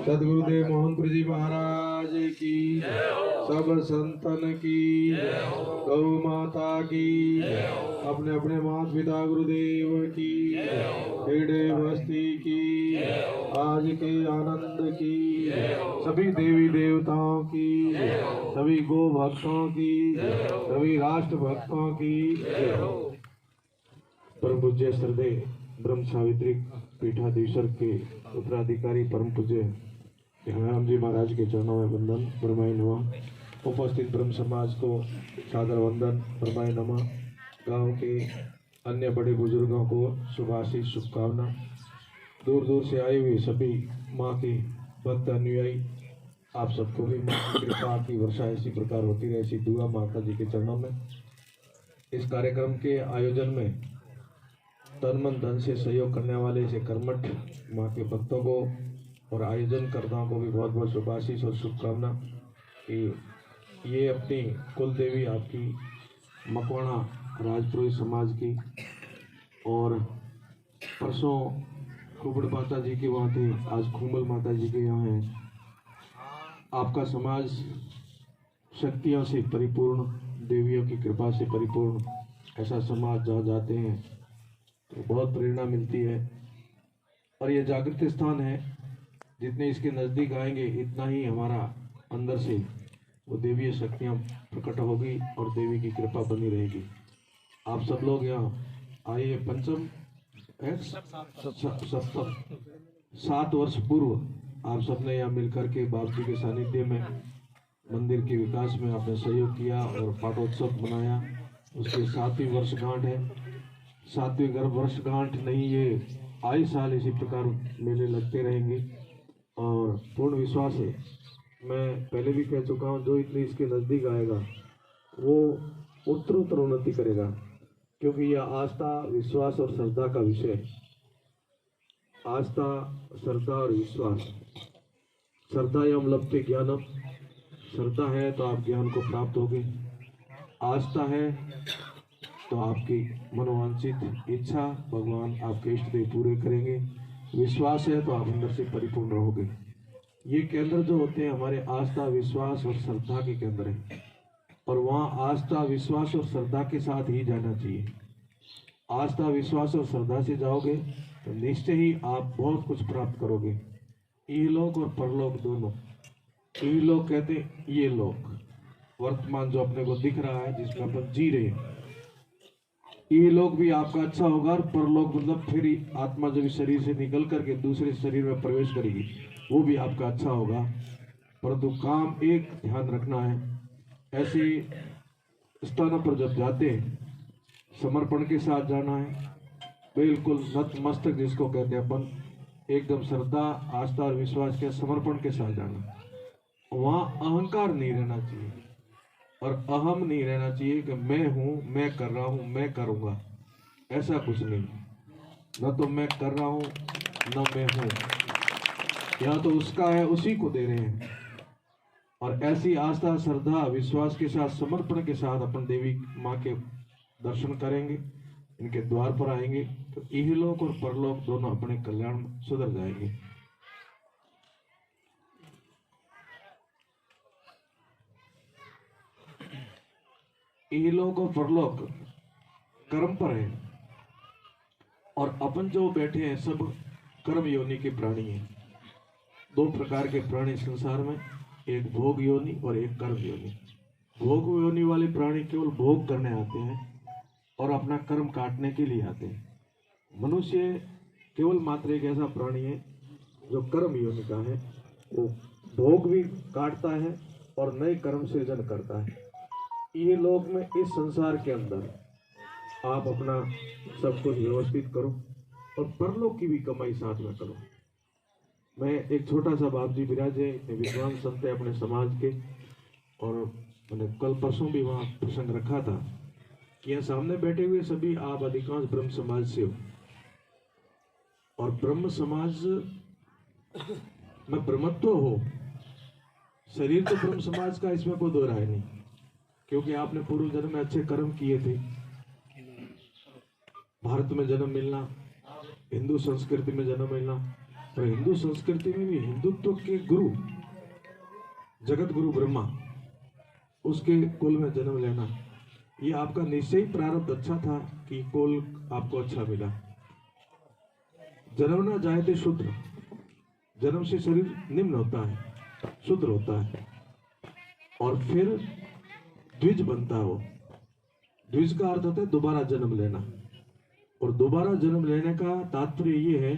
सदगुरुदेव मोहनपुर जी महाराज की, सब संतन की, गौ माता की, अपने अपने माता पिता गुरुदेव की, खेड़े बस्ती की, आज के आनंद की, सभी देवी देवताओं की, सभी गो भक्तों की, सभी राष्ट्र भक्तों की। परम पूज्य श्रद्धेय ब्रह्म सावित्री पीठाधीश्वर के उत्तराधिकारी परम पूज्य राम जी महाराज के चरणों में वंदन, ब्रह्माय नमः। उपस्थित ब्रह्म समाज को सादर वंदन, ब्रह्माय नमः। गांव के अन्य बड़े बुजुर्गों को शुभाशीष शुभकामना। दूर दूर से आए हुए सभी माँ के भक्त अनुयायी, आप सबको भी माँ की कृपा की वर्षा इसी प्रकार होती रहे, ऐसी दुआ माता जी के चरणों में। इस कार्यक्रम के आयोजन में तन मन धन से सहयोग करने वाले से कर्मठ माँ के भक्तों को और आयोजनकर्ताओं को भी बहुत बहुत शुभाशीष और शुभकामना कि ये अपनी कुल देवी आपकी मकवाणा राजपुरोहित समाज की, और परसों कुबड़ माता जी के वहाँ थे, आज खूमल माता जी के यहाँ है। आपका समाज शक्तियों से परिपूर्ण, देवियों की कृपा से परिपूर्ण ऐसा समाज जहाँ जाते हैं तो बहुत प्रेरणा मिलती है। और ये जागृत स्थान है, जितने इसके नज़दीक आएंगे इतना ही हमारा अंदर से वो देवीय शक्तियाँ प्रकट होगी और देवी की कृपा बनी रहेगी। आप सब लोग यहाँ आइए। पंचम 7 वर्ष पूर्व आप सबने यहाँ मिलकर के बाबू जी के सानिध्य में मंदिर के विकास में आपने सहयोग किया और पाठोत्सव मनाया। उसकी 7वीं वर्षगांठ है। 7वीं वर्षगांठ नहीं, ये आए साल इसी प्रकार मेले लगते रहेंगे और पूर्ण विश्वास है, मैं पहले भी कह चुका हूँ, जो इतनी इसके नज़दीक आएगा वो उत्तरोत्तर उन्नति करेगा, क्योंकि यह आस्था विश्वास और श्रद्धा का विषय है। आस्था, श्रद्धा और विश्वास। श्रद्धा यम लभते ज्ञानम, श्रद्धा है तो आप ज्ञान को प्राप्त होगे। आस्था है तो आपकी मनोवांछित इच्छा भगवान आपके इष्ट देव पूरे करेंगे। विश्वास है तो आप अंदर से परिपूर्ण रहोगे। ये केंद्र जो होते हैं हमारे आस्था विश्वास और श्रद्धा के केंद्र हैं, और वहाँ आस्था विश्वास और श्रद्धा के साथ ही जाना चाहिए। आस्था विश्वास और श्रद्धा से जाओगे तो निश्चय ही आप बहुत कुछ प्राप्त करोगे, इहलोक और परलोक दोनों। इहलोक कहते हैं ये लोक, वर्तमान जो अपने को दिख रहा है, जिसमें अपन जी रहे हैं, ये लोग भी आपका अच्छा होगा। और परलोक मतलब फिर आत्मा जब शरीर से निकल करके दूसरे शरीर में प्रवेश करेगी, वो भी आपका अच्छा होगा। परंतु काम एक ध्यान रखना है, ऐसे स्थानों पर जब जाते हैं समर्पण के साथ जाना है, बिल्कुल नतमस्तक जिसको कहते हैं अपन, एकदम श्रद्धा आस्था और विश्वास के समर्पण के साथ जाना। वहाँ अहंकार नहीं रहना चाहिए और अहम नहीं रहना चाहिए कि मैं हूँ, मैं कर रहा हूँ, मैं करूँगा, ऐसा कुछ नहीं। न तो मैं कर रहा हूँ न मैं हूँ, यहाँ तो उसका है, उसी को दे रहे हैं। और ऐसी आस्था श्रद्धा विश्वास के साथ समर्पण के साथ अपन देवी माँ के दर्शन करेंगे, इनके द्वार पर आएंगे तो इहलोक और परलोक दोनों अपने कल्याण सुधर जाएंगे। इहलोक और परलोक कर्म पर है, और अपन जो बैठे हैं सब कर्म योनि के प्राणी हैं। 2 प्रकार के प्राणी संसार में, एक भोग योनि और एक कर्म योनि। भोग योनि वाले प्राणी केवल भोग करने आते हैं और अपना कर्म काटने के लिए आते हैं। मनुष्य केवल मात्र एक ऐसा प्राणी है जो कर्म योनि का है, वो भोग भी काटता है और नए कर्म सृजन करता है। ये लोक में, इस संसार के अंदर आप अपना सब कुछ व्यवस्थित करो और परलोक की भी कमाई साथ में करो। मैं एक छोटा सा बाप जी विराजे, विद्वान संत है अपने समाज के, और मैंने कल परसों भी वहाँ प्रसंग रखा था कि यहाँ सामने बैठे हुए सभी आप अधिकांश ब्रह्म समाज से हो, और ब्रह्म समाज में ब्रह्मत्व हो। शरीर तो ब्रह्म समाज का, इसमें कोई दो राय नहीं, क्योंकि आपने पूर्व जन्म में अच्छे कर्म किए थे। भारत में जन्म मिलना, हिंदू संस्कृति में जन्म मिलना, और हिंदू संस्कृति में भी हिंदुत्व के गुरु जगत गुरु ब्रह्मा, उसके कुल में जन्म लेना, ये आपका निश्चय ही प्रारब्ध अच्छा था कि कुल आपको अच्छा मिला। जन्मना जायते शूद्र, जन्म से शरीर निम्न होता है, शूद्र होता है, और फिर द्विज बनता है। वो द्विज का अर्थ होता है दोबारा जन्म लेना, और दोबारा जन्म लेने का तात्पर्य ये है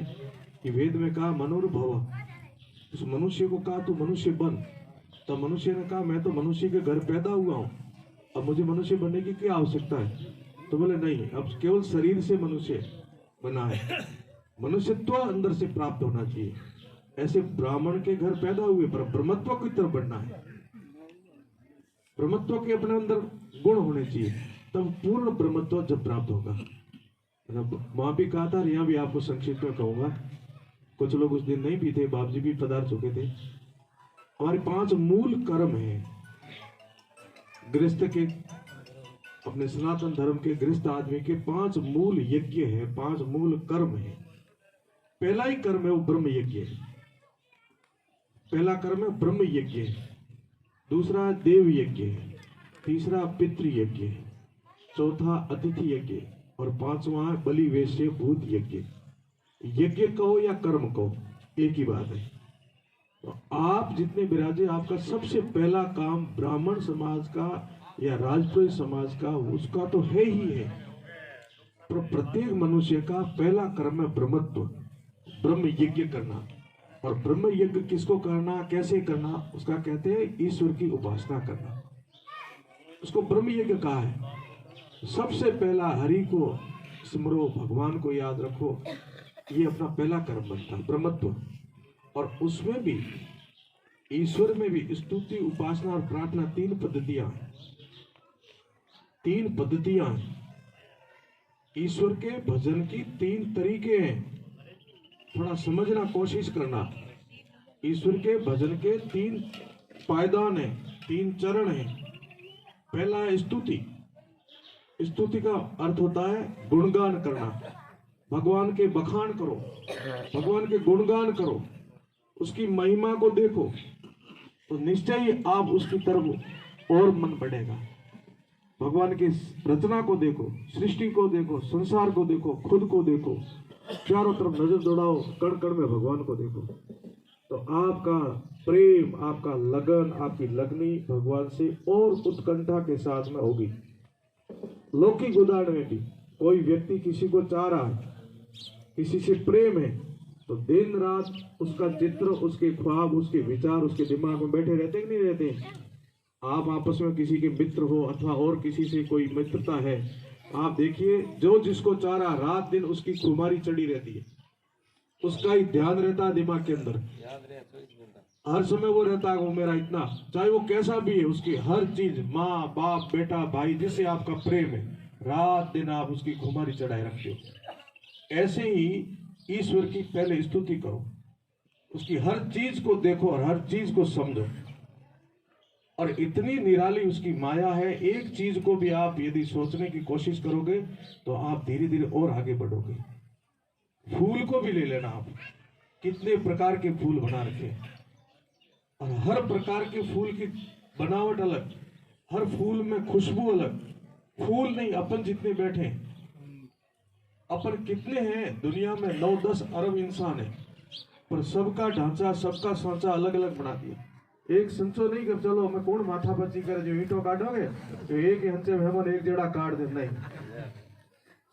कि वेद में कहा मनुर्भव, उस मनुष्य को कहा तू मनुष्य बन। तो मनुष्य ने कहा मैं तो मनुष्य के घर पैदा हुआ हूं, अब मुझे मनुष्य बनने की क्या आवश्यकता है? तो बोले नहीं, अब केवल शरीर से मनुष्य बना है, मनुष्यत्व अंदर से प्राप्त होना चाहिए। ऐसे ब्राह्मण के घर पैदा हुए पर ब्रह्मत्व की तरफ बढ़ना है, ब्रह्मत्व के अपने अंदर गुण होने चाहिए, तब पूर्ण ब्रह्मत्व जब प्राप्त होगा। वहां भी कहा था, यहाँ भी आपको संक्षिप्त में कहूंगा, कुछ लोग उस दिन नहीं भी थे, बाप जी भी पधार चुके थे। हमारे 5 मूल कर्म हैं गृहस्थ के, अपने सनातन धर्म के गृहस्थ आदमी के 5 मूल यज्ञ है, 5 मूल कर्म है। पहला ही कर्म है वो ब्रह्म यज्ञ है, पहला कर्म है ब्रह्म यज्ञ है, दूसरा देव यज्ञ है, तीसरा पितृ यज्ञ है, चौथा अतिथि यज्ञ, और 5वां बलि वैश्य भूत यज्ञ। यज्ञ कहो या कर्म कहो एक ही बात है। तो आप जितने विराजे, आपका सबसे पहला काम ब्राह्मण समाज का या राजपूत समाज का, उसका तो है ही है, पर प्रत्येक मनुष्य का पहला कर्म है ब्रह्मत्व, ब्रह्म यज्ञ करना। और ब्रह्म यज्ञ किसको करना, कैसे करना, उसका कहते हैं ईश्वर की उपासना करना, उसको ब्रह्म यज्ञ कहा है। सबसे पहला हरि को स्मरो, भगवान को याद रखो, ये अपना पहला कर्म बनता है ब्रह्मत्व। और उसमें भी ईश्वर में भी स्तुति, उपासना और प्रार्थना 3 पद्धतियां हैं, 3 पद्धतियां हैं। ईश्वर के भजन की 3 तरीके हैं, थोड़ा समझना कोशिश करना। ईश्वर के भजन के 3 पायदान हैं, 3 चरण हैं। पहला है स्तुति। स्तुति का अर्थ होता है गुणगान करना, भगवान के बखान करो, भगवान के गुणगान करो, उसकी महिमा को देखो, तो निश्चय ही आप उसकी तरफ और मन बढ़ेगा। भगवान की रचना को देखो, सृष्टि को देखो, संसार को देखो, खुद को देखो, चारों तरफ नजर दौड़ाओ, कण कण में भगवान को देखो, तो आपका प्रेम, आपका लगन, आपकी लगनी भगवान से और उत्कंठा के साथ में होगी। लौकिक उदाहरण में भी कोई व्यक्ति किसी को चाह रहा है, किसी से प्रेम है, तो दिन रात उसका चित्र, उसके ख्वाब, उसके विचार उसके दिमाग में बैठे रहते कि नहीं रहते? आप आपस में किसी के मित्र हो अथवा और किसी से कोई मित्रता है, आप देखिए जो जिसको चाह रहा, रात दिन उसकी खुमारी चढ़ी रहती है, उसका ही ध्यान रहता है दिमाग के अंदर, हर समय वो रहता है वो मेरा इतना, चाहे वो कैसा भी है, उसकी हर चीज, माँ बाप बेटा भाई, जिससे आपका प्रेम है, रात दिन आप उसकी खुमारी चढ़ाए रखते हो। ऐसे ही ईश्वर की पहले स्तुति करो, उसकी हर चीज को देखो और हर चीज को समझो, और इतनी निराली उसकी माया है, एक चीज को भी आप यदि सोचने की कोशिश करोगे तो आप धीरे धीरे और आगे बढ़ोगे। फूल को भी ले लेना, आप कितने प्रकार के फूल बना रखे, और हर प्रकार के फूल की बनावट अलग, हर फूल में खुशबू अलग। फूल नहीं, अपन जितने बैठे, अपन कितने हैं दुनिया में, 9-10 अरब इंसान है, पर सबका ढांचा, सबका सांचा अलग अलग बना दिया। एक संचो नहीं कर चलो हमें कौन माथा पच्ची करे, जो ईंटों काटोगे तो एक ही हंचे में हम एक जेड़ा काट दे, नहीं,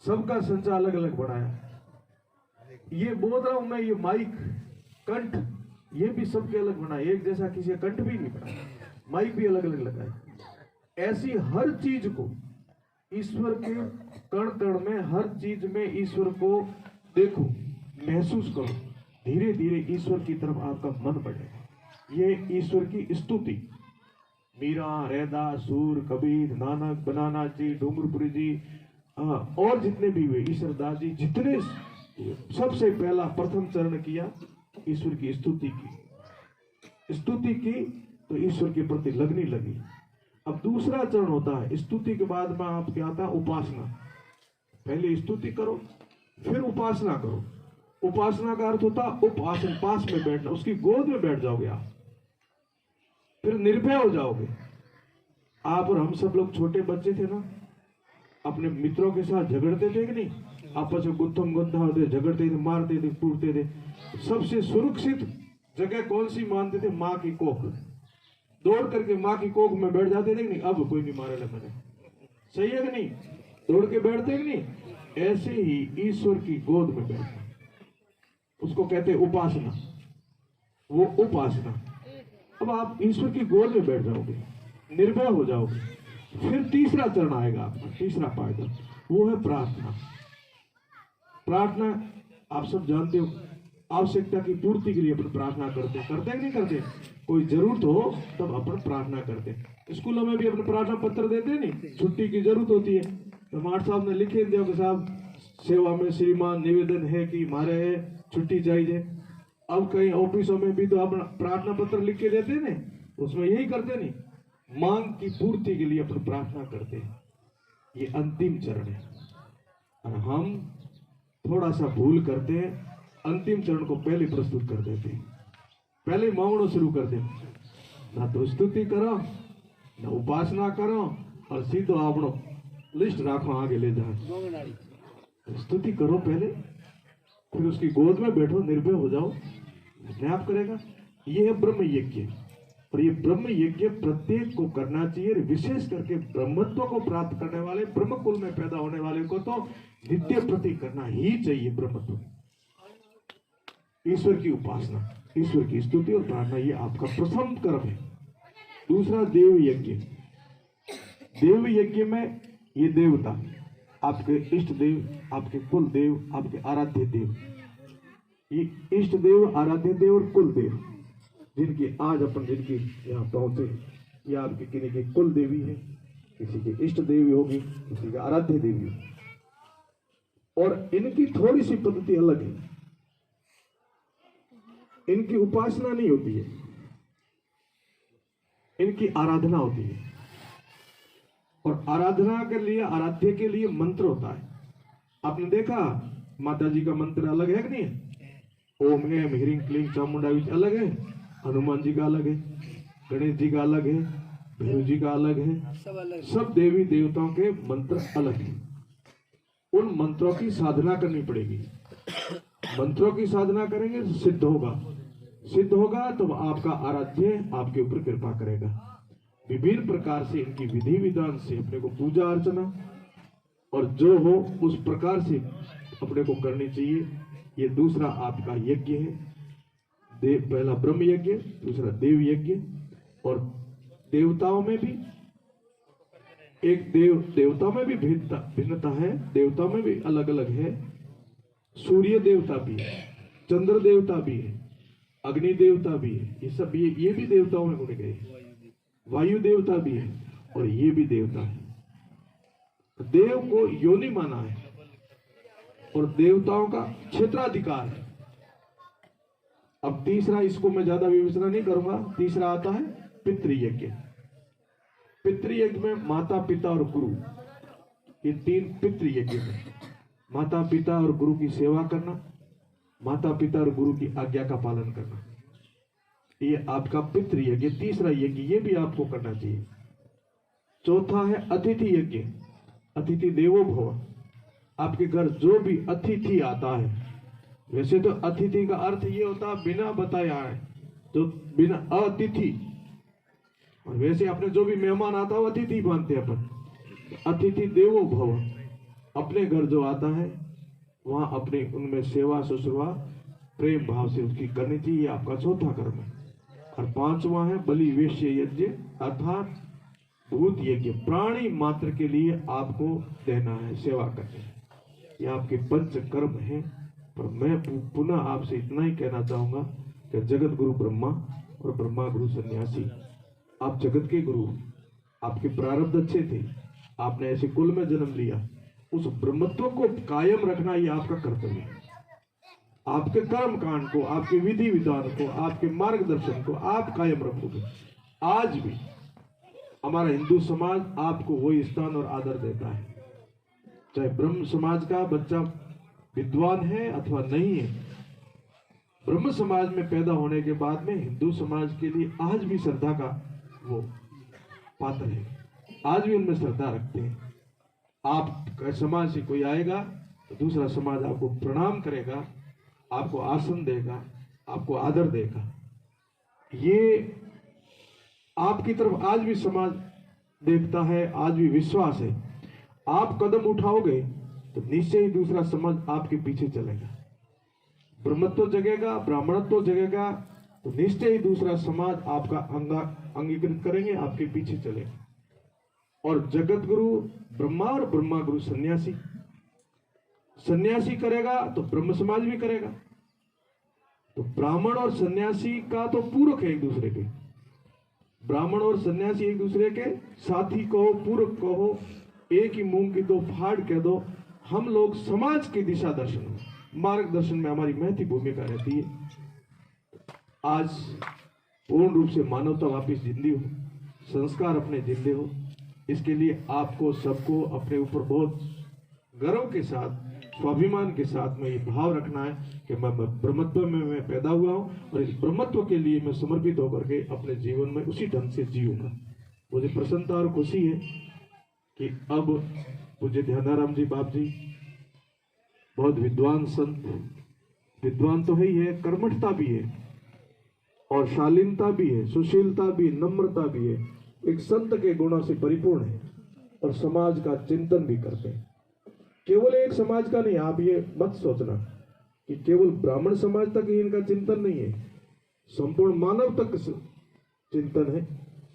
सबका संचा अलग अलग बनाया। ये बोल रहा हूं मैं, ये माइक, कंठ, ये भी सबके अलग बनाए, एक जैसा किसी का कंठ भी नहीं बना, माइक भी अलग अलग लगाए। ऐसी हर चीज को ईश्वर के कण कण में, हर चीज में ईश्वर को देखो, महसूस करो, धीरे धीरे ईश्वर की तरफ आपका मन बढ़ेगा। ये ईश्वर की स्तुति, मीरा, रैदास, सूर, कबीर, नानक, बनाना जी, डूंगरपुरी जी, और जितने भी हुए, ईश्वरदास जी, जितने, सबसे पहला प्रथम चरण किया ईश्वर की स्तुति की, स्तुति की तो ईश्वर के प्रति लगनी लगी। अब दूसरा चरण होता है स्तुति के बाद में आप क्या आता है, उपासना। पहले स्तुति करो, फिर उपासना करो। उपासना का अर्थ होता उपासन, पास में बैठना, उसकी गोद में बैठ जाओगे आप, फिर निर्भय हो जाओगे। आप और हम सब लोग छोटे बच्चे थे ना, अपने मित्रों के साथ झगड़ते थे कि नहीं, आपस में गुत्थम गुत्था होते, झगड़ते थे, मारते थे, कूटते थे। सबसे सुरक्षित जगह कौन सी मानते थे? माँ की कोख। दौड़ करके माँ की कोख में बैठ जाते थे कि नहीं, अब कोई नहीं मारेगा मैंने, सही है कि नहीं? दौड़ के बैठते कि नहीं? ऐसे ही ईश्वर की गोद में बैठना, उसको कहते उपासना, वो उपासना। अब आप ईश्वर की गोद में बैठ जाओगे, निर्भय हो जाओगे। फिर तीसरा चरण आएगा आपका, तीसरा पायदान, वो है प्रार्थना। प्रार्थना आप सब जानते हो, आवश्यकता की पूर्ति के लिए अपन प्रार्थना करते कि नहीं करते? कोई जरूरत हो तब अपन प्रार्थना करते। स्कूलों में भी अपन प्रार्थना पत्र देते नहीं, छुट्टी की जरूरत होती है तो मास्टर साहब ने लिखे दिया कि साहब सेवा में श्रीमान निवेदन है कि हमारे छुट्टी चाहिए। अब कई ऑफिसों में भी तो अपन प्रार्थना पत्र लिख के देते नहीं, उसमें यही करते नहीं, मांग की पूर्ति के लिए अपन प्रार्थना करते हैं। ये अंतिम चरण है और हम थोड़ा सा भूल करते हैं, अंतिम चरण को पहले प्रस्तुत कर देते हैं, पहले मांगना शुरू कर देते हैं। ना तो स्तुति करो ना उपासना करो और सीधो आपनो लिस्ट राखो आगे ले जाओ। स्तुति करो पहले, फिर उसकी गोद में बैठो, निर्भय हो जाओ, अपने आप करेगा। ये है ब्रह्म यज्ञ, और ये ब्रह्म यज्ञ प्रत्येक को करना चाहिए, विशेष करके ब्रह्मत्व को प्राप्त करने वाले, ब्रह्म कुल में पैदा होने वाले को तो नित्य प्रति करना ही चाहिए ब्रह्मत्व। ईश्वर की उपासना, ईश्वर की स्तुति और प्रार्थना, ये आपका प्रथम कर्म है। दूसरा देव यज्ञ। देव यज्ञ में ये देवता, आपके इष्ट देव, आपके कुल देव, आपके आराध्य देव, ये इष्ट देव, आराध्य देव और कुल देव, जिनकी आज अपन जिनकी यहाँ पहुंचे, ये आपकी किसी की कुल देवी है, किसी की इष्ट देवी होगी, किसी की आराध्य देवी होगी, और इनकी थोड़ी सी पद्धति अलग है। इनकी उपासना नहीं होती है, इनकी आराधना होती है, और आराधना के लिए, आराध्य के लिए मंत्र होता है। आपने देखा माता जी का मंत्र अलग है कि नहीं? ओम एम ह्रीं क्लीं चामुंडा अलग है, हनुमान जी का अलग है, गणेश जी का अलग है, भैरव जी का अलग है, सब देवी देवताओं के मंत्र अलग है। उन मंत्रों की साधना करनी पड़ेगी। मंत्रों की साधना करेंगे तो सिद्ध होगा, सिद्ध होगा तो आपका आराध्य आपके ऊपर कृपा करेगा। विभिन्न प्रकार से इनकी विधि विधान से अपने को पूजा अर्चना और जो हो उस प्रकार से अपने को करनी चाहिए। ये दूसरा आपका यज्ञ है। पहला ब्रह्म यज्ञ, दूसरा देव यज्ञ। और देवताओं में भी एक देवताओं में भी भिन्नता है, देवताओं में भी अलग अलग है। सूर्य देवता भी है, चंद्र देवता भी है, अग्नि देवता भी है, ये सब ये भी देवताओं में गुणे गए। वायु देवता भी है और ये भी देवता है। देव को योनि माना है और देवताओं का क्षेत्राधिकार है। अब तीसरा, इसको मैं ज्यादा विवेचना नहीं करूंगा, तीसरा आता है पितृयज्ञ। पितृयज्ञ में माता पिता और गुरु, ये तीन पितृयज्ञ है। माता पिता और गुरु की सेवा करना, माता पिता और गुरु की आज्ञा का पालन करना, ये आपका पितृयज्ञ, तीसरा यज्ञ, ये भी आपको करना चाहिए। चौथा है अतिथि यज्ञ। अतिथि देवो भव। आपके घर जो भी अतिथि आता है, वैसे तो अतिथि का अर्थ ये होता है बिना बताया है, जो बिना अतिथि, और वैसे अपने जो भी मेहमान आता है वो अतिथि मानते हैं अपन। अतिथि देवो भव, अपने घर जो आता है वहां अपने उनमें सेवा शुश्रूषा प्रेम भाव से उसकी करनी चाहिए, आपका चौथा कर्म है। और पांचवा है बलि वेश्य यज्ञ अर्थात भूत यज्ञ। प्राणी मात्र के लिए आपको देना है, सेवा करनी है। ये आपके पंच कर्म है। पर मैं पुनः आपसे इतना ही कहना चाहूंगा कि जगत गुरु ब्रह्मा और ब्रह्मा गुरु सन्यासी, आप जगत के गुरु, आपके प्रारब्ध अच्छे थे, आपने ऐसे कुल में जन्म लिया, उस ब्रह्मत्व को कायम रखना ये आपका कर्तव्य है। आपके कर्म कांड को, आपके विधि विधान को, आपके मार्गदर्शन को आप कायम रखोगे। आज भी हमारा हिंदू समाज आपको वही स्थान और आदर देता है। चाहे ब्रह्म समाज का बच्चा विद्वान है अथवा नहीं है, ब्रह्म समाज में पैदा होने के बाद में हिंदू समाज के लिए आज भी श्रद्धा का वो पात्र है, आज भी उनमें श्रद्धा रखते हैं। आप समाज से कोई आएगा तो दूसरा समाज आपको प्रणाम करेगा, आपको आसन देगा, आपको आदर देगा। ये आपकी तरफ आज भी समाज देखता है, आज भी विश्वास है। आप कदम उठाओगे तो निश्चय ही दूसरा समाज आपके पीछे चलेगा। ब्रह्मत्व जगेगा, ब्राह्मणत्व जगेगा तो निश्चय ही दूसरा समाज आपका अंगीकृत करेंगे, आपके पीछे चलेगा। और जगत गुरु ब्रह्मा और ब्रह्मा गुरु सन्यासी, सन्यासी करेगा तो ब्रह्म समाज भी करेगा। तो ब्राह्मण और सन्यासी का तो पूरक है एक दूसरे के, ब्राह्मण और सन्यासी एक दूसरे के साथी कहो, पूरक कहो, एक ही मूंग की दो फाड़ कह दो। हम लोग समाज की दिशा दर्शन, मार्गदर्शन में हमारी महती भूमिका रहती है। आज पूर्ण रूप से मानवता वापिस जिंदी हो, संस्कार अपने जिंदे हो, इसके लिए आपको सबको अपने ऊपर बहुत गर्व के साथ, स्वाभिमान के साथ में ये भाव रखना है कि मैं ब्रह्मत्व में मैं पैदा हुआ हूँ और इस ब्रह्मत्व के लिए मैं समर्पित होकर के अपने जीवन में उसी ढंग से जीऊंगा। मुझे प्रसन्नता और खुशी है कि अब पूज्य ध्यानाराम जी बाप जी बहुत विद्वान संत, विद्वान तो है ही है, कर्मठता भी है और शालीनता भी है, सुशीलता भी, नम्रता भी है, एक संत के गुणों से परिपूर्ण है और समाज का चिंतन भी करते हैं। केवल एक समाज का नहीं, आप ये मत सोचना कि केवल ब्राह्मण समाज तक ही इनका चिंतन नहीं है, संपूर्ण मानव तक चिंतन है,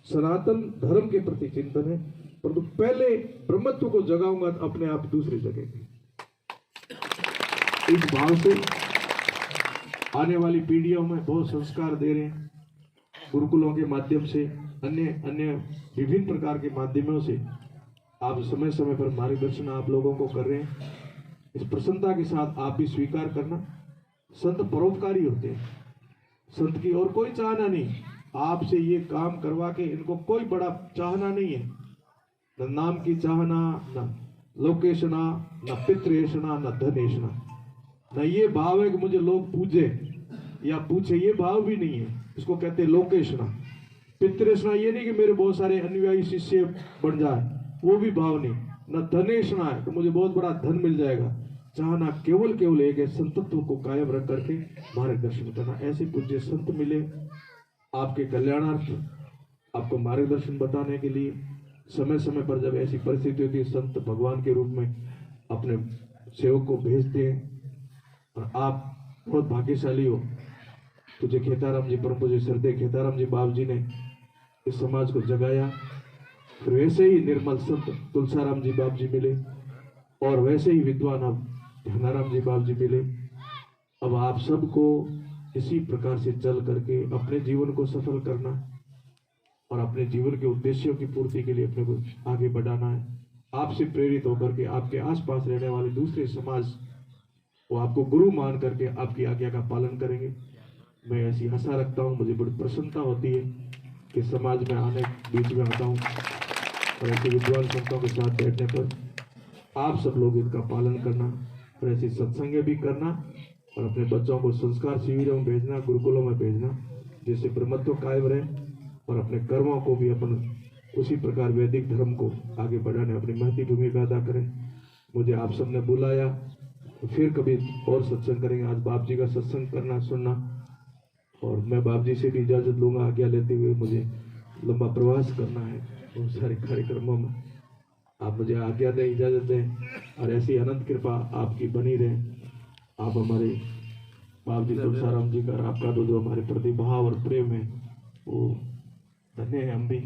सनातन धर्म के प्रति चिंतन है। परंतु पहले ब्रह्मत्व को जगाऊंगा तो अपने आप दूसरी जगह। इस भाव से आने वाली पीढ़ियों में बहुत संस्कार दे रहे हैं, गुरुकुलों के माध्यम से, अन्य विभिन्न प्रकार के माध्यमों से आप समय समय पर मार्गदर्शन आप लोगों को कर रहे हैं। इस प्रसन्नता के साथ आप भी स्वीकार करना। संत परोपकारी होते हैं, संत की और कोई चाहना नहीं, आपसे ये काम करवा के इनको कोई बड़ा चाहना नहीं है, न नाम की चाहना, न लोकेशना, न पितृेषणा, न धनेषणा, न ये भाव है कि मुझे लोग पूजे या पूछे, ये भाव भी नहीं है। इसको कहते हैं लोकेशना। पितृेषणा ये नहीं कि मेरे बहुत सारे अनुयायी शिष्य बन जाए, वो भी भाव नहीं। न धनेषणा है तो मुझे बहुत बड़ा धन मिल जाएगा। चाहना केवल एक है, संतत्व को कायम रख करके मार्गदर्शन करना। ऐसे पूज्य संत मिले आपके कल्याणार्थ, आपको मार्गदर्शन बताने के लिए। समय समय पर जब ऐसी परिस्थिति होती है, संत भगवान के रूप में अपने सेवक को भेजते हैं और आप बहुत भाग्यशाली हो। तुझे खेताराम जी, परम पूज्य श्रद्धेय खेताराम जी बाप जी ने इस समाज को जगाया। फिर वैसे ही निर्मल संत तुलसाराम जी बाप जी मिले और वैसे ही विद्वान अब ध्यानाराम जी बाप जी मिले। अब आप सबको इसी प्रकार से चल करके अपने जीवन को सफल करना और अपने जीवन के उद्देश्यों की पूर्ति के लिए अपने को आगे बढ़ाना है। आपसे प्रेरित होकर के आपके आसपास रहने वाले दूसरे समाज वो आपको गुरु मान करके आपकी आज्ञा का पालन करेंगे। मैं ऐसी आशा रखता हूँ। मुझे बड़ी प्रसन्नता होती है कि समाज में आने बीच में आता हूँ और ऐसे विद्वान संतों के साथ बैठने पर आप सब लोग इनका पालन करना और ऐसी सत्संग भी करना और अपने बच्चों को संस्कार शिविरों में भेजना, गुरुकुलों में भेजना, जिससे ब्रह्मत्व कायम रहे और अपने कर्मों को भी अपन उसी प्रकार वैदिक धर्म को आगे बढ़ाने अपनी महती भूमिका अदा करें। मुझे आप सबने बुलाया तो फिर कभी और सत्संग करेंगे। आज बाप जी का सत्संग करना, सुनना, और मैं बाप जी से भी इजाज़त लूँगा आज्ञा लेते हुए। मुझे लंबा प्रवास करना है बहुत सारे कार्यक्रमों में। आप मुझे आज्ञा दें, इजाज़त दें और ऐसी अनंत कृपा आपकी बनी रहे। आप हमारे बाप जी तुलसाराम जी का, आपका जो हमारे प्रति भाव और प्रेम है वो धन्य है। हम भी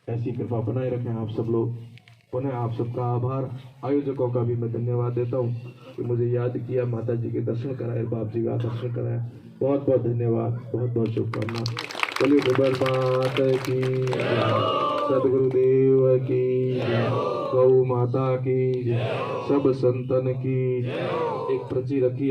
ऐसी कृपा बनाए रखें आप सब लोग। पुनः आप सबका आभार। आयोजकों का भी मैं धन्यवाद देता हूँ कि मुझे याद किया, माता जी के दर्शन कराए, बाप जी का दर्शन कराया। बहुत बहुत धन्यवाद, बहुत बहुत शुभकामना। चलिए गोबर मात की, सदगुरुदेव की, गौ माता की, सब संतन की। एक पर्ची रखी है।